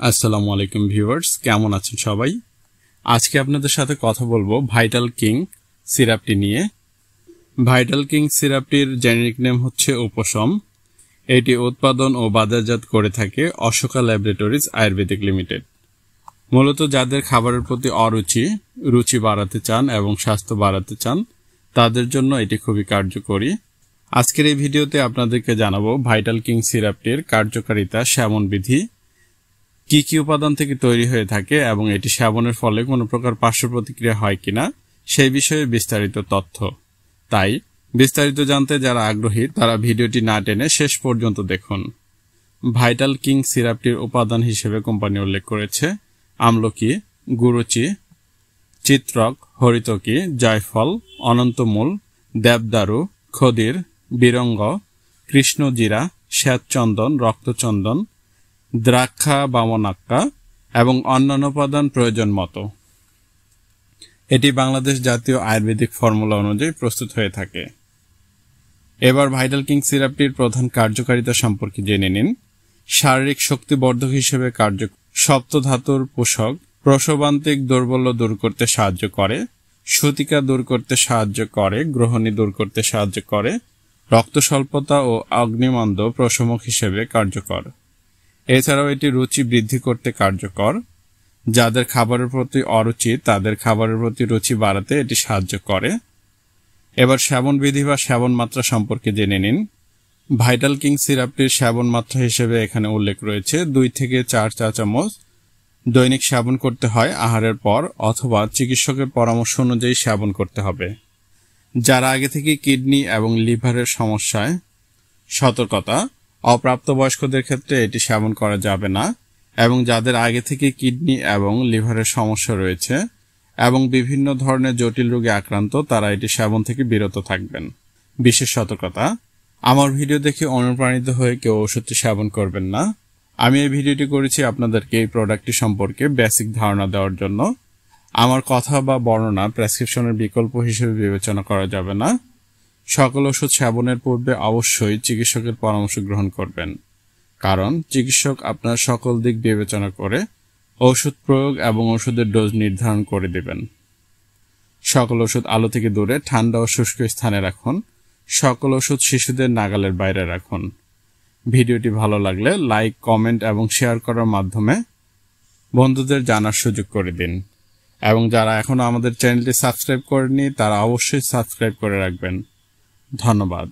আসসালামু আলাইকুম ভিউয়ার্স, কেমন আছেন সবাই? আজকে আপনাদের সাথে কথা বলবো ভাইটাল কিং সিরাপটি নিয়ে। ভাইটাল কিং সিরাপটির জেনেরিক নেম হচ্ছে উপশম। এটি উৎপাদন ও বাজারজাত করে থাকে অশোকা ল্যাবরেটরিজ আয়ুর্বেদিক লিমিটেড। মূলত যাদের খাবারের প্রতি অরুচি, রুচি বাড়াতে চান এবং স্বাস্থ্য বাড়াতে চান, তাদের জন্য এটি খুবই কার্যকরী। আজকের এই ভিডিওতে আপনাদেরকে জানাবো ভাইটাল কিং সিরাপটির কার্যকারিতা, সেবন বিধি, কি কি উপাদান থেকে তৈরি হয়ে থাকে এবং এটি সেবনের ফলে কোনো প্রকার পার্শ্ব প্রতিক্রিয়া হয় কিনা সেই বিষয়ে বিস্তারিত তথ্য। তাই বিস্তারিত জানতে যারা আগ্রহী তারা ভিডিওটি না টেনে শেষ পর্যন্ত দেখুন। ভাইটাল কিং সিরাপটির উপাদান হিসেবে কোম্পানি উল্লেখ করেছে আমলকি, গুরুচি, চিত্রক, হরিতকি, জায়ফল, অনন্তমূল, দেবদারু, খদির, বিরঙ্গ, কৃষ্ণজিরা, শ্বেতচন্দন, রক্তচন্দন, দ্রাক্ষা বামনাক্কা এবং অন্যান্য উপাদান প্রয়োজন মতো। এটি বাংলাদেশ জাতীয় আয়ুর্বেদিক ফর্মুলা অনুযায়ী প্রস্তুত হয়ে থাকে। এবার ভাইটাল কিং সিরাপটির প্রধান কার্যকারিতা সম্পর্কে জেনে নিন। শারীরিক শক্তিবর্ধক হিসেবে সপ্তধাতুর পোষক, প্রসবান্তিক দৌর্বল্য দূর করতে সাহায্য করে, সূতিকা দূর করতে সাহায্য করে, গ্রহণী দূর করতে সাহায্য করে, রক্ত স্বল্পতা ও অগ্নিমন্দ প্রশমক হিসেবে কার্যকর। এছাড়াও এটি রুচি বৃদ্ধি করতে কার্যকর। যাদের খাবারের প্রতি অরুচি তাদের খাবারের প্রতি রুচি বাড়াতে এটি সাহায্য করে। এবার সেবন বিধি বা সেবন মাত্রা সম্পর্কে জেনে নিন। ভাইটাল কিং সিরাপটির সেবন মাত্রা হিসেবে এখানে উল্লেখ রয়েছে 2 থেকে 4 চা চামচ দৈনিক সেবন করতে হয় আহারের পর, অথবা চিকিৎসকের পরামর্শ অনুযায়ী সেবন করতে হবে। যারা আগে থেকে কিডনি এবং লিভারের সমস্যায়, সতর্কতা, অপ্রাপ্তবয়স্কদের ক্ষেত্রে এটি সেবন করা যাবে না, এবং যাদের আগে থেকে কিডনি এবং লিভারের সমস্যা রয়েছে এবং বিভিন্ন ধরনের জটিল রোগে আক্রান্ত তারা এটি সেবন থেকে বিরত থাকবেন। বিশেষ সতর্কতা, আমার ভিডিও দেখে অনুপ্রাণিত হয়ে কেউ ওষুধটি সেবন করবেন না। আমি এই ভিডিওটি করেছি আপনাদেরকে এই প্রোডাক্টটি সম্পর্কে বেসিক ধারণা দেওয়ার জন্য। আমার কথা বা বর্ণনা প্রেসক্রিপশনের বিকল্প হিসেবে বিবেচনা করা যাবে না। সকল ওষুধ সেবনের পূর্বে অবশ্যই চিকিৎসকের পরামর্শ গ্রহণ করবেন, কারণ চিকিৎসক আপনার সকল দিক বিবেচনা করে ওষুধ প্রয়োগ এবং ওষুধের ডোজ নির্ধারণ করে দেবেন। সকল ওষুধ আলো থেকে দূরে ঠান্ডা ও শুষ্ক স্থানে রাখুন। সকল ওষুধ শিশুদের নাগালের বাইরে রাখুন। ভিডিওটি ভালো লাগলে লাইক, কমেন্ট এবং শেয়ার করার মাধ্যমে বন্ধুদের জানার সুযোগ করে দিন, এবং যারা এখনো আমাদের চ্যানেলটি সাবস্ক্রাইব করেনি তারা অবশ্যই সাবস্ক্রাইব করে রাখবেন। ধন্যবাদ।